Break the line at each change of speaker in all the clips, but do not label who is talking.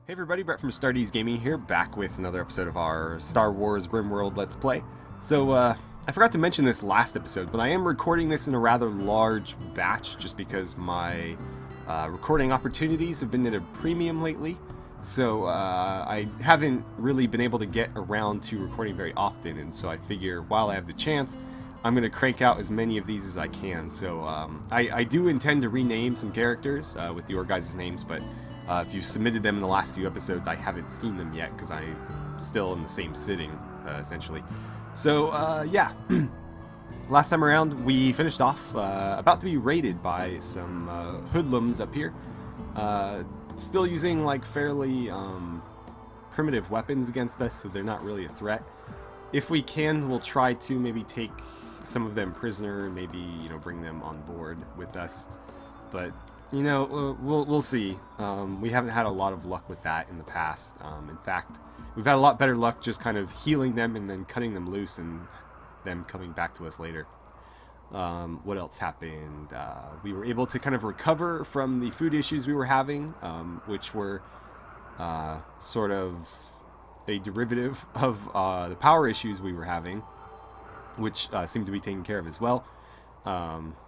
Hey everybody, Brett from AstartesGaming here, back with another episode of our Star Wars RimWorld Let's Play. So, I forgot to mention this last episode, but I am recording this in a rather large batch, just because my recording opportunities have been at a premium lately. So, I haven't really been able to get around to recording very often, and so I figure while I have the chance, I'm going to crank out as many of these as I can. So, I do intend to rename some characters with your guys' names, but if you submitted them in the last few episodes, I haven't seen them yet because I'm still in the same sitting, essentially. So, yeah. Last time around, we finished off about to be raided by some hoodlums up here. Still using, like, fairly primitive weapons against us, so they're not really a threat. If we can, we'll try to maybe take some of them prisoner and maybe, you know, bring them on board with us. But you know, we'll see. We haven't had a lot of luck with that in the past. In fact, we've had a lot better luck just kind of healing them and then cutting them loose and them coming back to us later. What else happened? We were able to kind of recover from the food issues we were having, which were sort of a derivative of the power issues we were having, which seemed to be taken care of as well.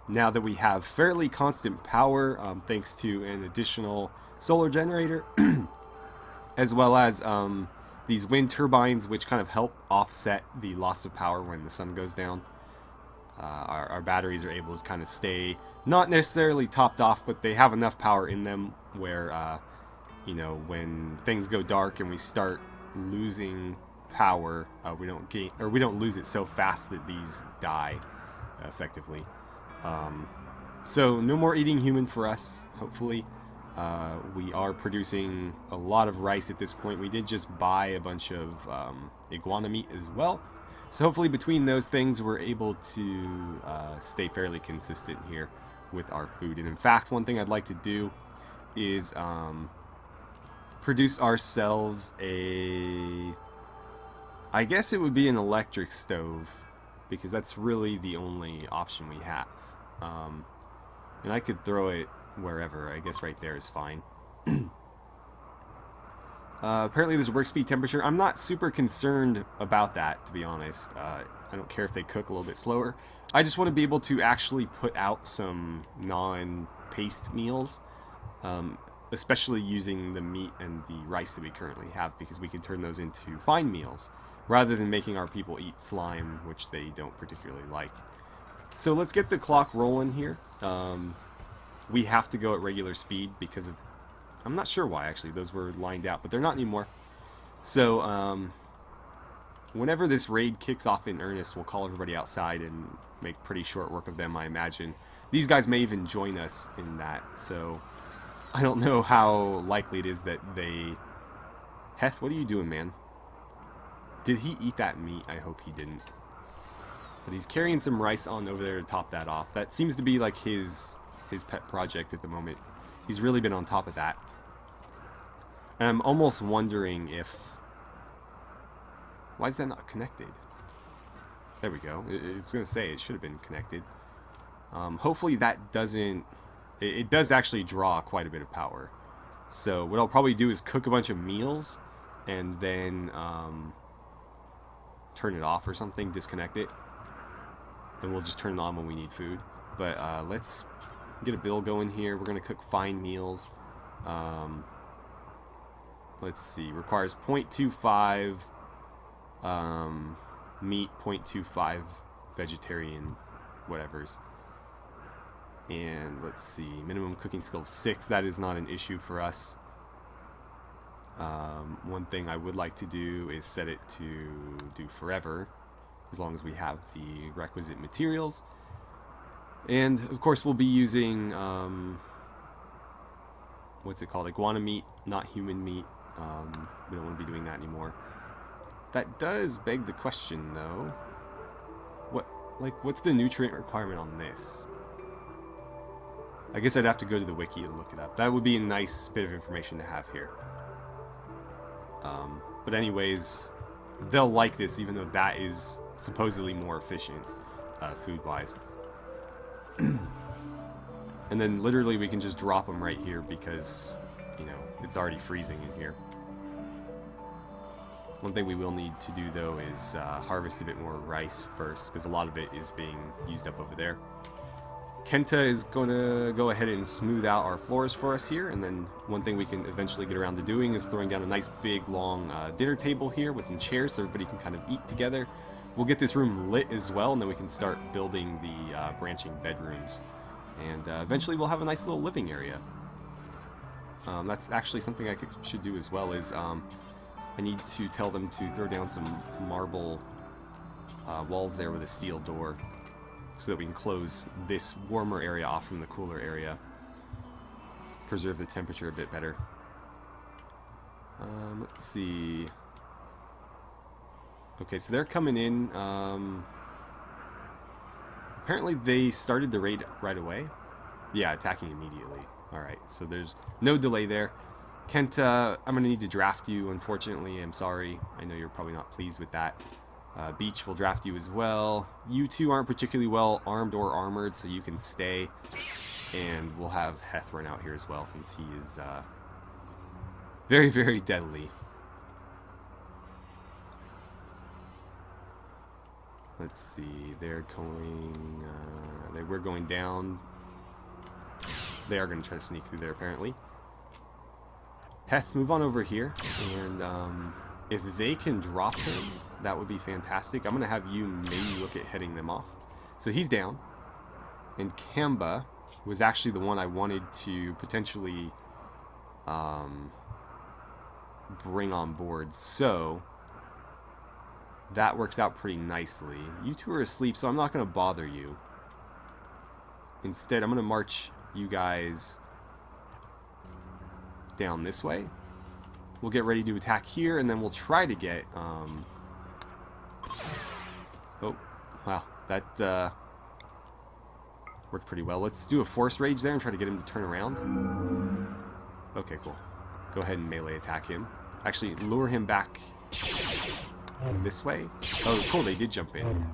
Now that we have fairly constant power, thanks to an additional solar generator, as well as these wind turbines, which kind of help offset the loss of power when the sun goes down. Our batteries are able to kind of stay, not necessarily topped off, but they have enough power in them where, you know, when things go dark and we start losing power, we don't lose it so fast that these die. Effectively. So no more eating human for us, hopefully. We are producing a lot of rice at this point. We did just buy a bunch of iguana meat as well. So hopefully between those things we're able to stay fairly consistent here with our food. And in fact, one thing I'd like to do is produce ourselves I guess it would be an electric stove, because that's really the only option we have. And I could throw it wherever. I guess right there is fine. Apparently there's a work speed temperature. I'm not super concerned about that, to be honest. I don't care if they cook a little bit slower. I just want to be able to actually put out some non-paste meals, especially using the meat and the rice that we currently have, because we can turn those into fine meals, rather than making our people eat slime, which they don't particularly like. So let's get the clock rolling here. We have to go at regular speed because of... I'm not sure why, actually. Those were lined out, but they're not anymore. So, whenever this raid kicks off in earnest, we'll call everybody outside and make pretty short work of them, I imagine. These guys may even join us in that, so I don't know how likely it is that they... Heth, what are you doing, man? Did he eat that meat? I hope he didn't. But he's carrying some rice on over there to top that off. That seems to be like his pet project at the moment. He's really been on top of that. And I'm almost wondering if... Why is that not connected? There we go. I was going to say it should have been connected. Hopefully that doesn't... It does actually draw quite a bit of power. So what I'll probably do is cook a bunch of meals and then... turn it off or something, disconnect it, and we'll just turn it on when we need food. But let's get a bill going here. We're going to cook fine meals. Let's see, requires 0.25 meat, 0.25 vegetarian whatevers. And let's see, minimum cooking skill of 6. That is not an issue for us. One thing I would like to do is set it to do forever, as long as we have the requisite materials. And of course we'll be using what's it called, iguana meat, not human meat. We don't want to be doing that anymore. That does beg the question though, what's the nutrient requirement on this? I guess I'd have to go to the wiki to look it up. That would be a nice bit of information to have here. But anyways, they'll like this, even though that is supposedly more efficient, food-wise. And then literally we can just drop them right here because, you know, it's already freezing in here. One thing we will need to do, though, is harvest a bit more rice first, because a lot of it is being used up over there. Kenta is going to go ahead and smooth out our floors for us here, and then one thing we can eventually get around to doing is throwing down a nice big long dinner table here with some chairs so everybody can kind of eat together. We'll get this room lit as well, and then we can start building the branching bedrooms. And eventually we'll have a nice little living area. That's actually something I should do as well, is I need to tell them to throw down some marble walls there with a steel door, so that we can close this warmer area off from the cooler area. Preserve the temperature a bit better. Let's see. Okay, so they're coming in. Apparently they started the raid right away. Yeah, attacking immediately. Alright, so there's no delay there. Kenta, I'm going to need to draft you, unfortunately. I'm sorry. I know you're probably not pleased with that. Beach will draft you as well. You two aren't particularly well armed or armored, so you can stay. And we'll have Heth run out here as well, since he is very, very deadly. Let's see. They're going... we're going down. They are going to try to sneak through there, apparently. Heth, move on over here. And if they can drop him, that would be fantastic. I'm going to have you maybe look at heading them off. So he's down. And Camba was actually the one I wanted to potentially bring on board. So that works out pretty nicely. You two are asleep, so I'm not going to bother you. Instead, I'm going to march you guys down this way. We'll get ready to attack here, and then we'll try to get... Oh, wow. That worked pretty well. Let's do a force rage there and try to get him to turn around. Okay, cool. Go ahead and melee attack him. Actually, lure him back this way. Oh, cool. They did jump in.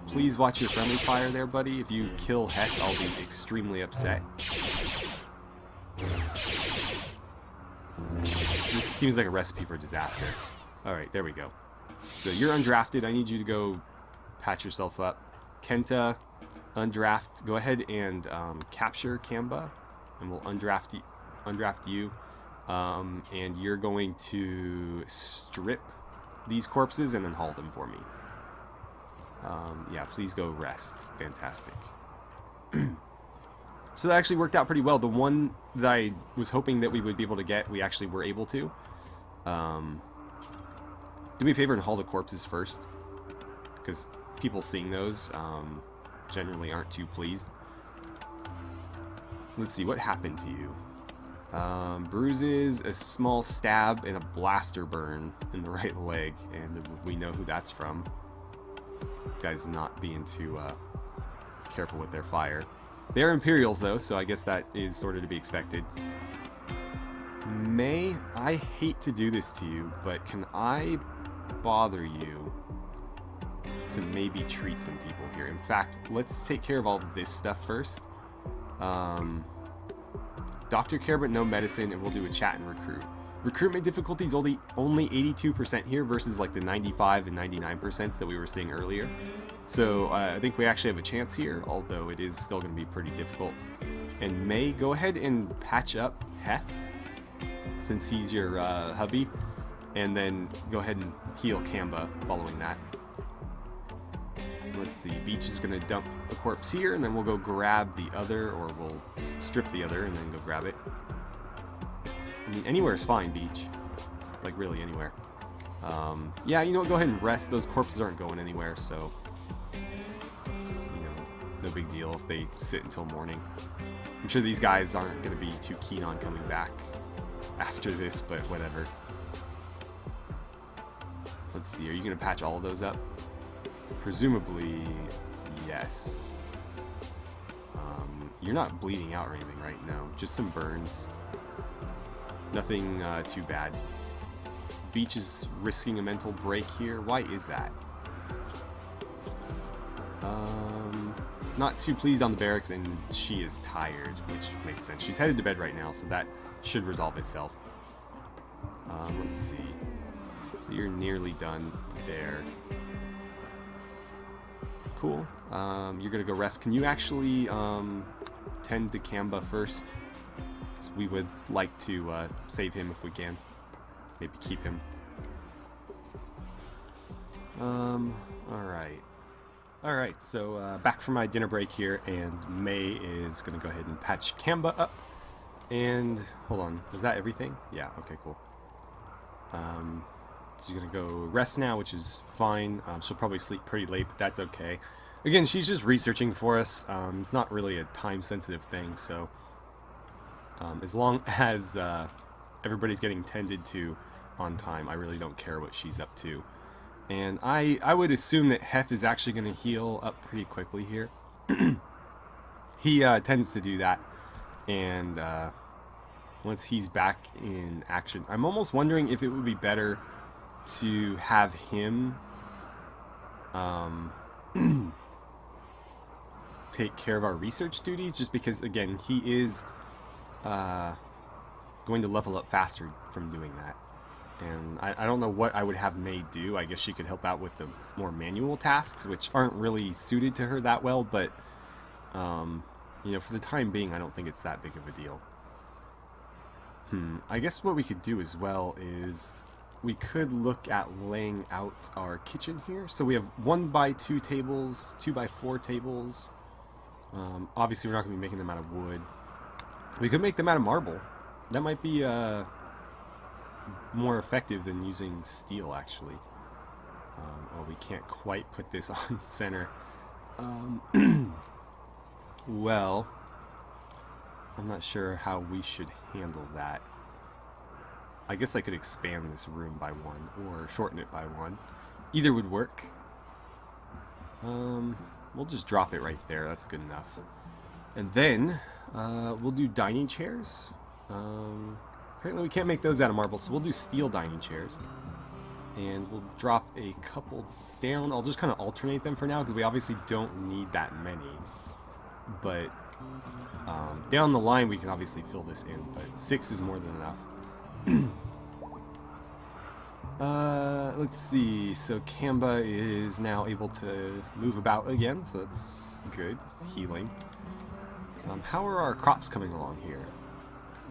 Please watch your friendly fire there, buddy. If you kill Heth, I'll be extremely upset. This seems like a recipe for disaster. Alright, there we go. So you're undrafted. I need you to go patch yourself up. Kenta, undraft. Go ahead and capture Camba, and we'll undraft you. And you're going to strip these corpses and then haul them for me. Yeah, please go rest. Fantastic. So that actually worked out pretty well. The one that I was hoping that we would be able to get, we actually were able to. Do me a favor and haul the corpses first, because people seeing those generally aren't too pleased. Let's see, what happened to you? Bruises, a small stab, and a blaster burn in the right leg, and we know who that's from. This guy's not being too careful with their fire. They're Imperials, though, so I guess that is sort of to be expected. May, I hate to do this to you, but can I bother you to maybe treat some people here? In fact, let's take care of all this stuff first. Doctor care but no medicine, and we'll do a chat and recruit. Recruitment difficulty is only 82% here versus like the 95 and 99% that we were seeing earlier. So I think we actually have a chance here, although it is still going to be pretty difficult. And May, go ahead and patch up Heth, since he's your hubby, and then go ahead and heal Camba following that. Let's see, Beach is going to dump the corpse here, and then we'll go grab the other, or we'll strip the other and then go grab it. I mean, anywhere is fine, Beach. Like, really, anywhere. Yeah, you know what, go ahead and rest. Those corpses aren't going anywhere, so it's, you know, no big deal if they sit until morning. I'm sure these guys aren't going to be too keen on coming back after this, but whatever. Let's see, are you going to patch all of those up? Presumably, yes. You're not bleeding out or anything right now, just some burns. Nothing too bad. Beach is risking a mental break here. Why is that? not too pleased on the barracks, and she is tired, which makes sense. She's headed to bed right now, so that should resolve itself. Let's see. So you're nearly done there. Cool. You're gonna go rest. Can you actually tend to Camba first? So we would like to save him if we can. Maybe keep him. Alright, so back from my dinner break here, and May is gonna go ahead and patch Camba up. And hold on, is that everything? Yeah, okay, cool. She's gonna go rest now, which is fine. She'll probably sleep pretty late, but that's okay. Again, she's just researching for us. It's not really a time-sensitive thing, so as long as everybody's getting tended to on time, I really don't care what she's up to. And I would assume that Heth is actually going to heal up pretty quickly here. He tends to do that, and once he's back in action, I'm almost wondering if it would be better to have him take care of our research duties, just because, again, he is going to level up faster from doing that. And I don't know what I would have May do. I guess she could help out with the more manual tasks, which aren't really suited to her that well, but you know, for the time being, I don't think it's that big of a deal. I guess what we could do as well is we could look at laying out our kitchen here. So we have 1x2 tables, 2x4 tables. Obviously, we're not going to be making them out of wood. We could make them out of marble. That might be more effective than using steel, actually. Oh, we can't quite put this on center. Well, I'm not sure how we should handle that. I guess I could expand this room by 1 or shorten it by 1. Either would work. We'll just drop it right there. That's good enough. And then we'll do dining chairs. Apparently we can't make those out of marble, so we'll do steel dining chairs. And we'll drop a couple down. I'll just kind of alternate them for now, because we obviously don't need that many. But down the line we can obviously fill this in, but 6 is more than enough. Let's see. So Camba is now able to move about again, so that's good. It's healing. How are our crops coming along here?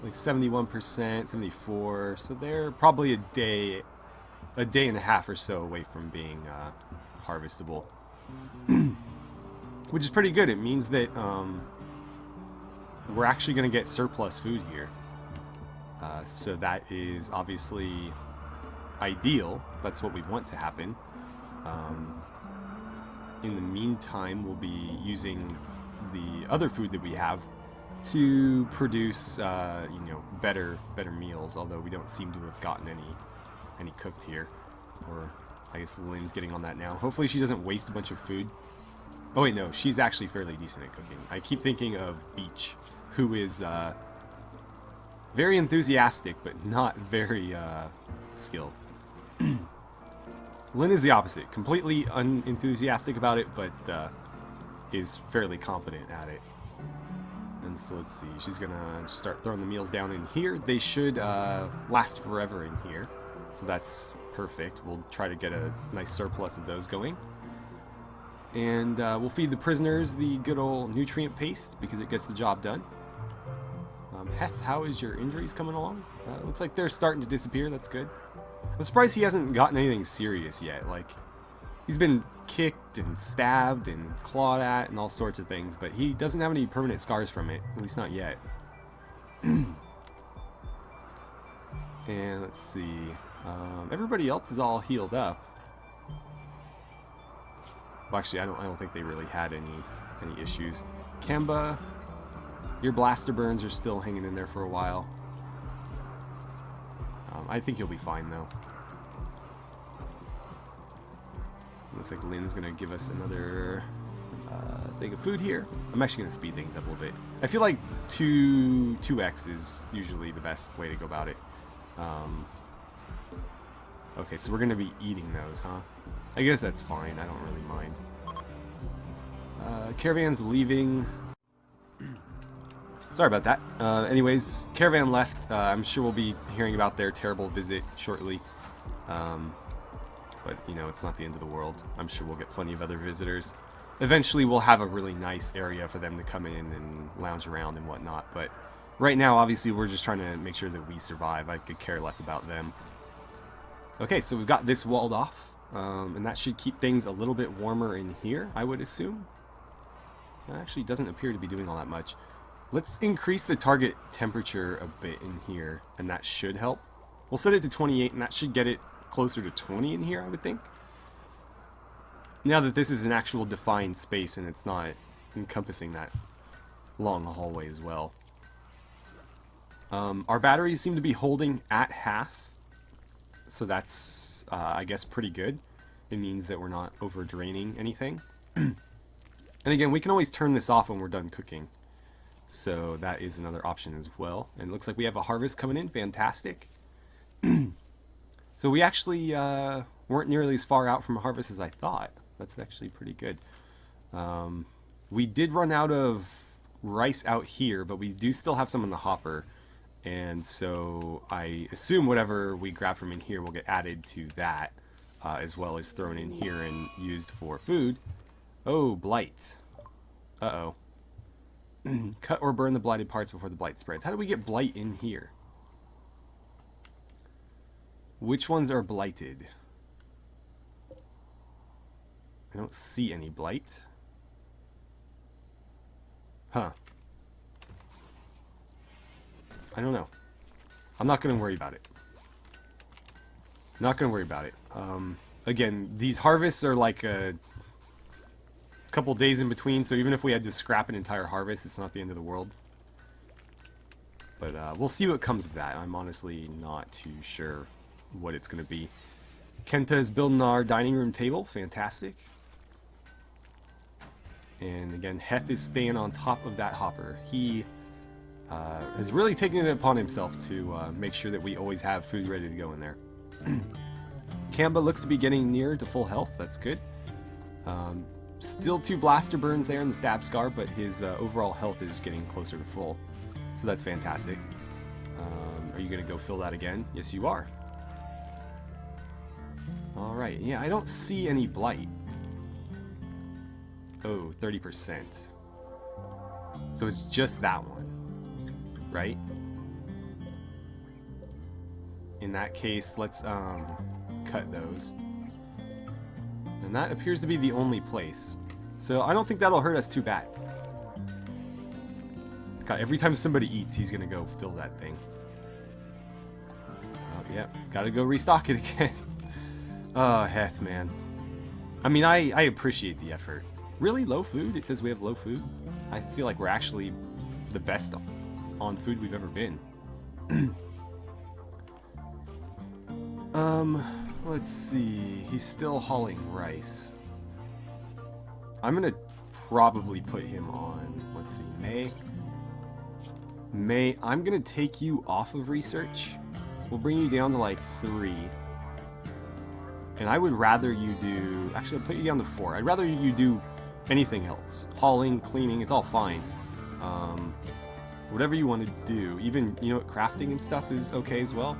Like 71%, 74%. So they're probably a day and a half or so away from being harvestable, which is pretty good. It means that we're actually going to get surplus food here. So that is obviously ideal. That's what we want to happen. In the meantime, we'll be using the other food that we have to produce, you know, better meals. Although we don't seem to have gotten any cooked here, or I guess Lynn's getting on that now. Hopefully, she doesn't waste a bunch of food. Oh wait, no, she's actually fairly decent at cooking. I keep thinking of Beach, who is very enthusiastic but not very skilled. Lynn is the opposite, completely unenthusiastic about it, but is fairly competent at it. And so let's see, she's gonna start throwing the meals down in here. They should last forever in here, so that's perfect. We'll try to get a nice surplus of those going. And we'll feed the prisoners the good old nutrient paste, because it gets the job done. Heth, how is your injuries coming along? Looks like they're starting to disappear. That's good. I'm surprised he hasn't gotten anything serious yet. Like, he's been kicked and stabbed and clawed at and all sorts of things, but he doesn't have any permanent scars from it, at least not yet. And let's see, everybody else is all healed up. Well, actually, I don't think they really had any issues. Camba, your blaster burns are still hanging in there for a while. I think you'll be fine, though. Looks like Lynn's going to give us another thing of food here. I'm actually going to speed things up a little bit. I feel like 2x is usually the best way to go about it. Okay, so we're going to be eating those, huh? I guess that's fine. I don't really mind. Caravan's leaving. Sorry about that. Anyways, caravan left. I'm sure we'll be hearing about their terrible visit shortly. But, you know, it's not the end of the world. I'm sure we'll get plenty of other visitors. Eventually, we'll have a really nice area for them to come in and lounge around and whatnot. But right now, obviously, we're just trying to make sure that we survive. I could care less about them. Okay, so we've got this walled off. And that should keep things a little bit warmer in here, I would assume. It actually doesn't appear to be doing all that much. Let's increase the target temperature a bit in here, and that should help. We'll set it to 28, and that should get it closer to 20 in here, I would think. Now that this is an actual defined space, and it's not encompassing that long hallway as well. Our batteries seem to be holding at half, so that's, I guess, pretty good. It means that we're not over draining anything. And again, we can always turn this off when we're done cooking. So that is another option as well. And it looks like we have a harvest coming in. Fantastic. So we actually weren't nearly as far out from a harvest as I thought. That's actually pretty good. We did run out of rice out here, but we do still have some in the hopper. And so I assume whatever we grab from in here will get added to that, as well as thrown in here and used for food. Oh, blight. Uh-oh. Cut or burn the blighted parts before the blight spreads. How do we get blight in here? Which ones are blighted? I don't see any blight. Huh. I don't know. I'm not going to worry about it. Not going to worry about it. Again, these harvests are like a couple days in between, so even if we had to scrap an entire harvest, it's not the end of the world. But we'll see what comes of that. I'm honestly not too sure what it's going to be. Kenta is building our dining room table. Fantastic. And again, Heth is staying on top of that hopper. He has really taken it upon himself to make sure that we always have food ready to go in there. Camba looks to be getting near to full health. That's good. Still 2 blaster burns there in the stab scar, but his overall health is getting closer to full. So that's fantastic. Are you going to go fill that again? Yes, you are. Alright, yeah, I don't see any blight. Oh, 30%. So it's just that one, right? In that case, let's cut those. And that appears to be the only place. So I don't think that'll hurt us too bad. God, every time somebody eats, he's gonna go fill that thing. Oh, yeah, gotta go restock it again. Oh, Heth, man. I mean, I appreciate the effort. Really? Low food? It says we have low food? I feel like we're actually the best on food we've ever been. Let's see. He's still hauling rice. I'm gonna probably put him on, let's see, May. May, I'm gonna take you off of research. We'll bring you down to like 3. And I would rather you do, actually I'll put you down to 4. I'd rather you do anything else. Hauling, cleaning, it's all fine. Whatever you want to do. Even, you know what, crafting and stuff is okay as well.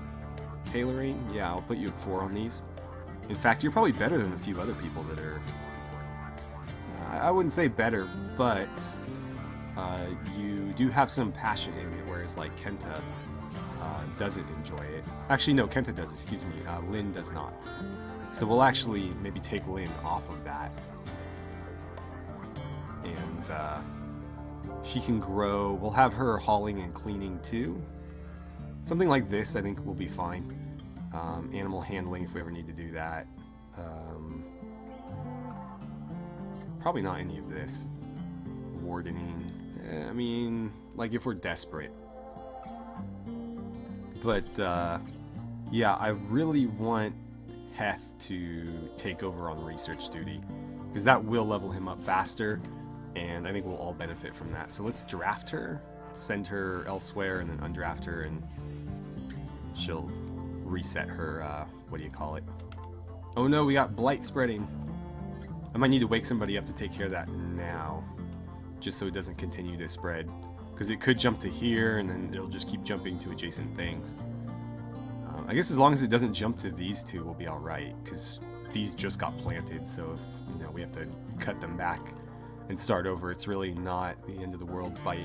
Tailoring, yeah, I'll put you at 4 on these. In fact, you're probably better than a few other people that are... I wouldn't say better, but you do have some passion in it, whereas like Kenta doesn't enjoy it. Actually, no, Kenta does, excuse me. Lynn does not. So we'll actually maybe take Lynn off of that. And she can grow. We'll have her hauling and cleaning too. Something like this I think will be fine. Animal handling if we ever need to do that. Probably not any of this. Wardening. I mean, like if we're desperate. But yeah, I really want Heth to take over on research duty, because that will level him up faster, and I think we'll all benefit from that. So let's draft her, send her elsewhere, and then undraft her, and she'll reset her, what do you call it? Oh no, we got blight spreading. I might need to wake somebody up to take care of that now, just so it doesn't continue to spread, because it could jump to here and then it'll just keep jumping to adjacent things. I guess as long as it doesn't jump to these two, we'll be alright, because these just got planted, so if, you know, we have to cut them back and start over, it's really not the end of the world by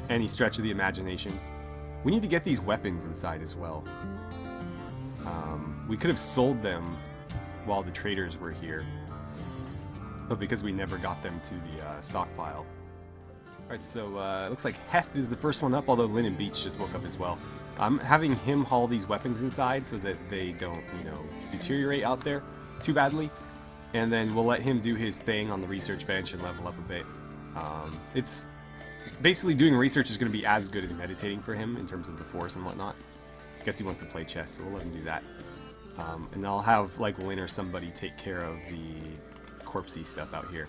any stretch of the imagination. We need to get these weapons inside as well. We could have sold them while the traders were here, but because we never got them to the stockpile. Alright, so it looks like Heth is the first one up, although Lynn and Beach just woke up as well. I'm having him haul these weapons inside so that they don't, you know, deteriorate out there too badly. And then we'll let him do his thing on the research bench and level up a bit. It's basically doing research is going to be as good as meditating for him in terms of the force and whatnot. I guess he wants to play chess, so we'll let him do that. And I'll have like Lynn or somebody take care of the corpsey stuff out here.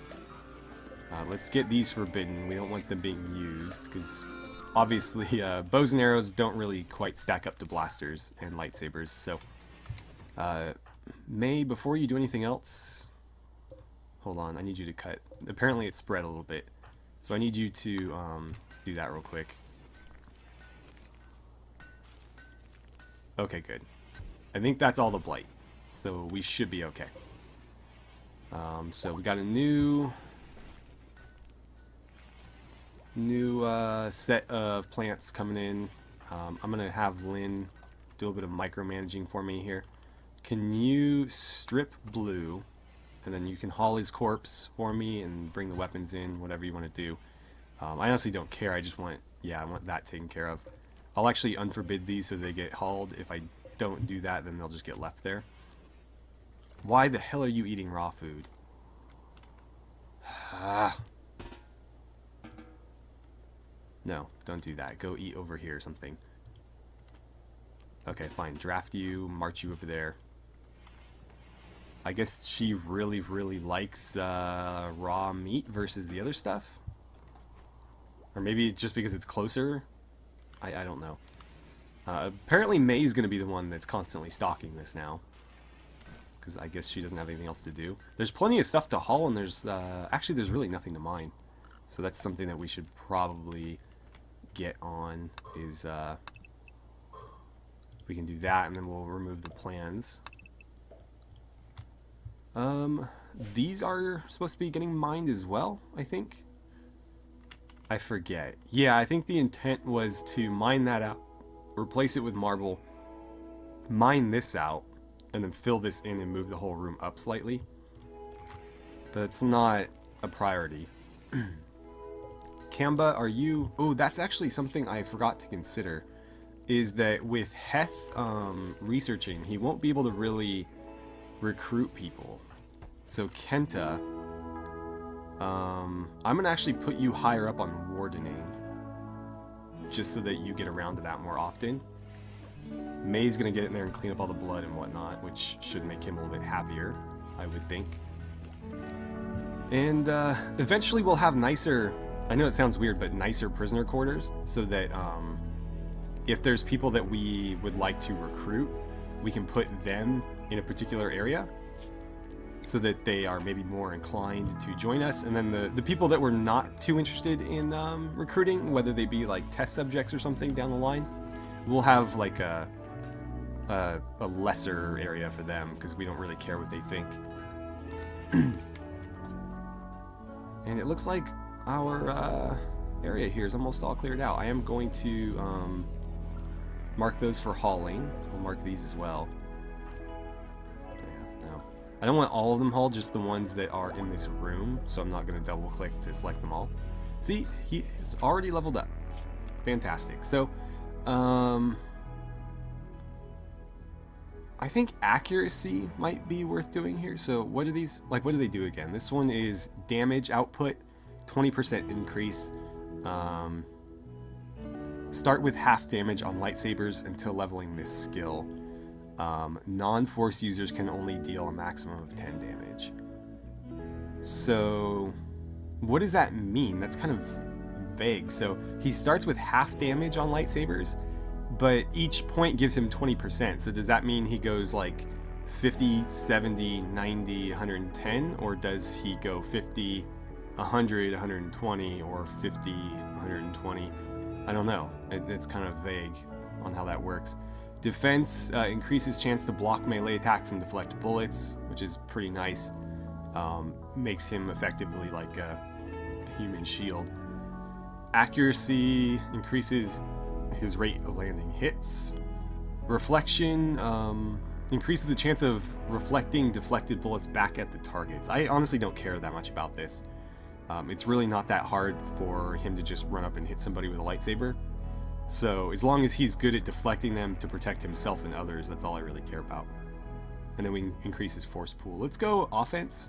Let's get these forbidden. We don't want them being used because obviously bows and arrows don't really quite stack up to blasters and lightsabers. So May, before you do anything else, hold on, I need you to cut. Apparently it's spread a little bit, so I need you to do that real quick. Okay, good. I think that's all the blight, so we should be okay. So we got a new set of plants coming in. I'm gonna have Lynn do a bit of micromanaging for me here. Can you strip Blue, and then you can haul his corpse for me and bring the weapons in, whatever you want to do. I honestly don't care. I just want, I want that taken care of. I'll actually unforbid these so they get hauled. If I don't do that, then they'll just get left there. Why the hell are you eating raw food? No, don't do that. Go eat over here or something. Okay, fine. Draft you, march you over there. I guess she really, really likes raw meat versus the other stuff. Or maybe just because it's closer. I don't know. Apparently May's going to be the one that's constantly stocking this now. Because I guess she doesn't have anything else to do. There's plenty of stuff to haul, and there's actually there's really nothing to mine. So that's something that we should probably get on, is we can do that, and then we'll remove the plans. These are supposed to be getting mined as well, I think. I forget. Yeah, I think the intent was to mine that out, replace it with marble, mine this out, and then fill this in and move the whole room up slightly. But it's not a priority. Camba, are you... Oh, that's actually something I forgot to consider, is that with Heth researching, he won't be able to really recruit people. So Kenta, I'm going to actually put you higher up on wardening, just so that you get around to that more often. May's going to get in there and clean up all the blood and whatnot, which should make him a little bit happier, I would think. And eventually we'll have nicer, I know it sounds weird, but nicer prisoner quarters, so that if there's people that we would like to recruit, we can put them in a particular area so that they are maybe more inclined to join us. And then the people that we're not too interested in recruiting, whether they be like test subjects or something down the line, we'll have like a lesser area for them, because we don't really care what they think. And it looks like our area here is almost all cleared out. I am going to mark those for hauling. We'll mark these as well. Yeah, no. I don't want all of them hauled, just the ones that are in this room, so I'm not going to double click to select them all. See, he is already leveled up. Fantastic. So, I think accuracy might be worth doing here. So what are these, like, what do they do again? This one is damage output, 20% increase. Start with half damage on lightsabers until leveling this skill. Non-force users can only deal a maximum of 10 damage. So what does that mean? That's kind of vague. So he starts with half damage on lightsabers, but each point gives him 20%. So does that mean he goes like 50, 70, 90, 110, or does he go 50, 100, 120, or 50, 120? I don't know. It's kind of vague on how that works. Defense increases chance to block melee attacks and deflect bullets, which is pretty nice. Makes him effectively like a human shield. Accuracy increases his rate of landing hits. Reflection increases the chance of reflecting deflected bullets back at the targets. I honestly don't care that much about this. It's really not that hard for him to just run up and hit somebody with a lightsaber. So as long as he's good at deflecting them to protect himself and others, that's all I really care about. And then we increase his force pool. Let's go offense,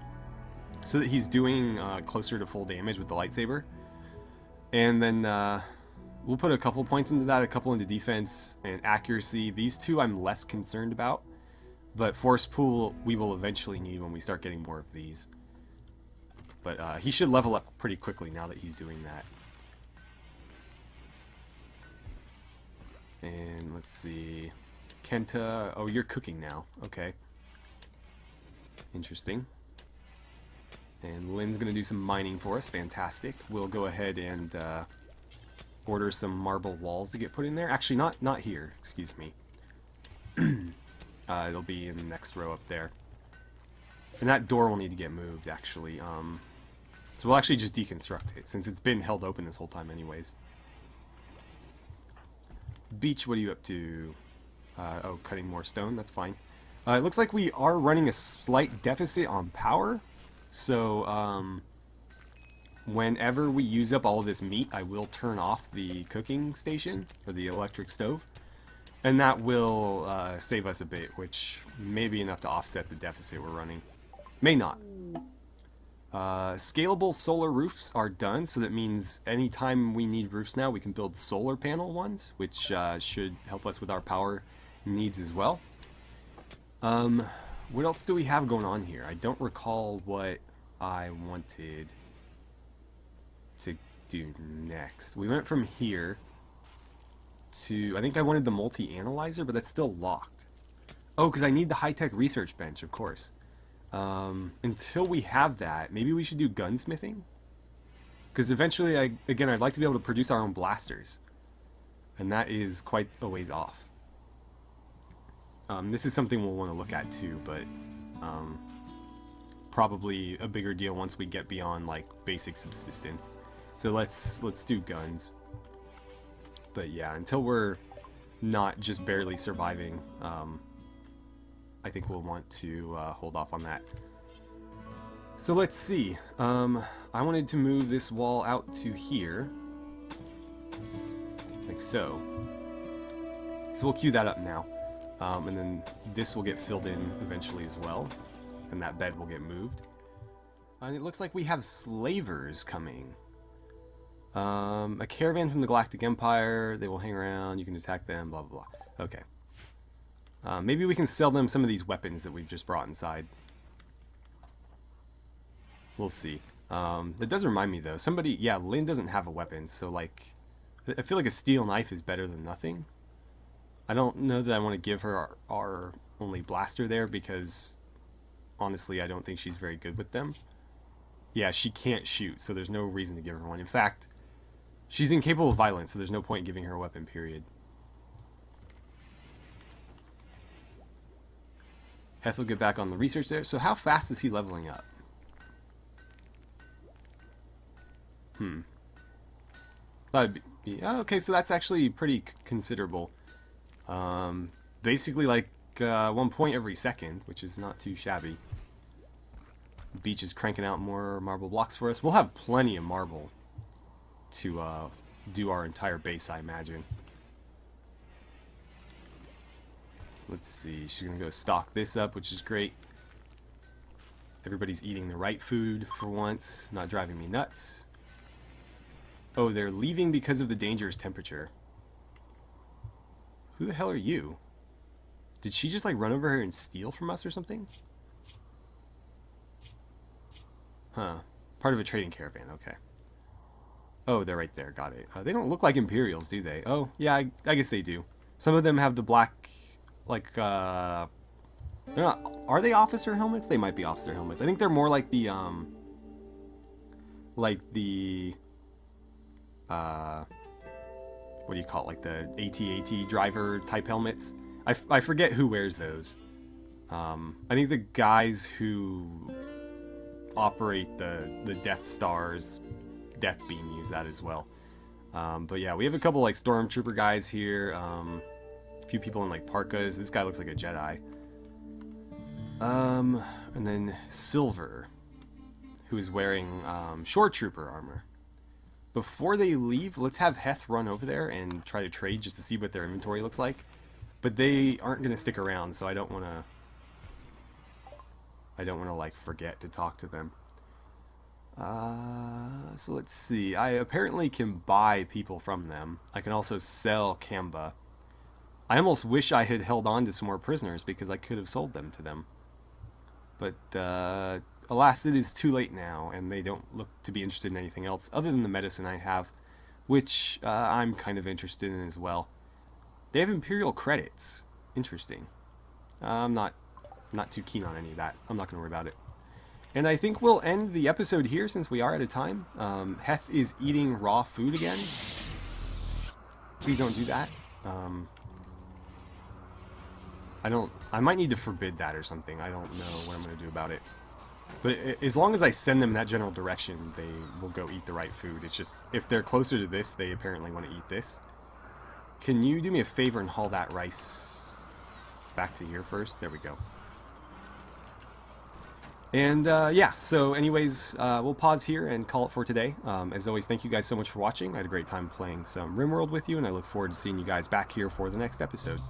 so that he's doing closer to full damage with the lightsaber. And then we'll put a couple points into that, a couple into defense and accuracy. These two I'm less concerned about, but force pool we will eventually need when we start getting more of these. But he should level up pretty quickly now that he's doing that. And let's see, Kenta, oh, you're cooking now, okay. Interesting. And Lynn's gonna do some mining for us, fantastic. We'll go ahead and order some marble walls to get put in there. Actually, not here, excuse me. It'll be in the next row up there. And that door will need to get moved, actually. So we'll actually just deconstruct it, since it's been held open this whole time anyways. Beach, what are you up to? Oh, cutting more stone, that's fine. It looks like we are running a slight deficit on power. So, whenever we use up all of this meat, I will turn off the cooking station, or the electric stove. And that will save us a bit, which may be enough to offset the deficit we're running. May not. Scalable solar roofs are done, so that means anytime we need roofs now, we can build solar panel ones, which should help us with our power needs as well. What else do we have going on here? I don't recall what I wanted to do next. We went from here to, I think I wanted the multi-analyzer, but that's still locked. Oh, because I need the high-tech research bench, of course. Until we have that, maybe we should do gunsmithing? Because eventually, I'd like to be able to produce our own blasters. And that is quite a ways off. This is something we'll want to look at too, but probably a bigger deal once we get beyond like basic subsistence. So let's do guns. But yeah, until we're not just barely surviving, I think we'll want to hold off on that. So let's see. I wanted to move this wall out to here, like so. So we'll queue that up now. And then this will get filled in eventually as well. And that bed will get moved. And it looks like we have slavers coming. A caravan from the Galactic Empire. They will hang around. You can attack them, blah, blah, blah. Okay. Maybe we can sell them some of these weapons that we've just brought inside. We'll see. That does remind me, though. Somebody, yeah, Lynn doesn't have a weapon, so, like, I feel like a steel knife is better than nothing. I don't know that I want to give her our only blaster there, because, honestly, I don't think she's very good with them. Yeah, she can't shoot, so there's no reason to give her one. In fact, she's incapable of violence, so there's no point in giving her a weapon, period. Heth will get back on the research there. So how fast is he leveling up? That'd be, okay, so that's actually pretty considerable. Basically like 1 point every second, which is not too shabby. Beach is cranking out more marble blocks for us. We'll have plenty of marble to do our entire base, I imagine. Let's see, she's going to go stock this up, which is great. Everybody's eating the right food for once, not driving me nuts. Oh, they're leaving because of the dangerous temperature. Who the hell are you? Did she just like run over here and steal from us or something? Huh. Part of a trading caravan, okay. Oh, they're right there, got it. They don't look like Imperials, do they? Oh, yeah, I guess they do. Some of them have the black, like, They're not... Are they officer helmets? They might be officer helmets. I think they're more like the, what do you call it? Like the AT-AT driver type helmets. I forget who wears those. I think the guys who operate the Death Star's Death Beam use that as well. But yeah, we have a couple like Stormtrooper guys here. A few people in like parkas. This guy looks like a Jedi. And then Silver, who is wearing Shore Trooper armor. Before they leave, let's have Heth run over there and try to trade just to see what their inventory looks like. But they aren't going to stick around, so I don't want to like forget to talk to them. So let's see. I apparently can buy people from them. I can also sell Camba. I almost wish I had held on to some more prisoners because I could have sold them to them. But alas, it is too late now, and they don't look to be interested in anything else other than the medicine I have, which I'm kind of interested in as well. They have Imperial credits. Interesting. I'm not too keen on any of that. I'm not going to worry about it. And I think we'll end the episode here since we are at a time. Heth is eating raw food again. Please don't do that. I might need to forbid that or something. I don't know what I'm going to do about it. But as long as I send them in that general direction, they will go eat the right food. It's just, if they're closer to this, they apparently want to eat this. Can you do me a favor and haul that rice back to here first? There we go. And yeah, so anyways, we'll pause here and call it for today. As always, thank you guys so much for watching. I had a great time playing some RimWorld with you, and I look forward to seeing you guys back here for the next episode.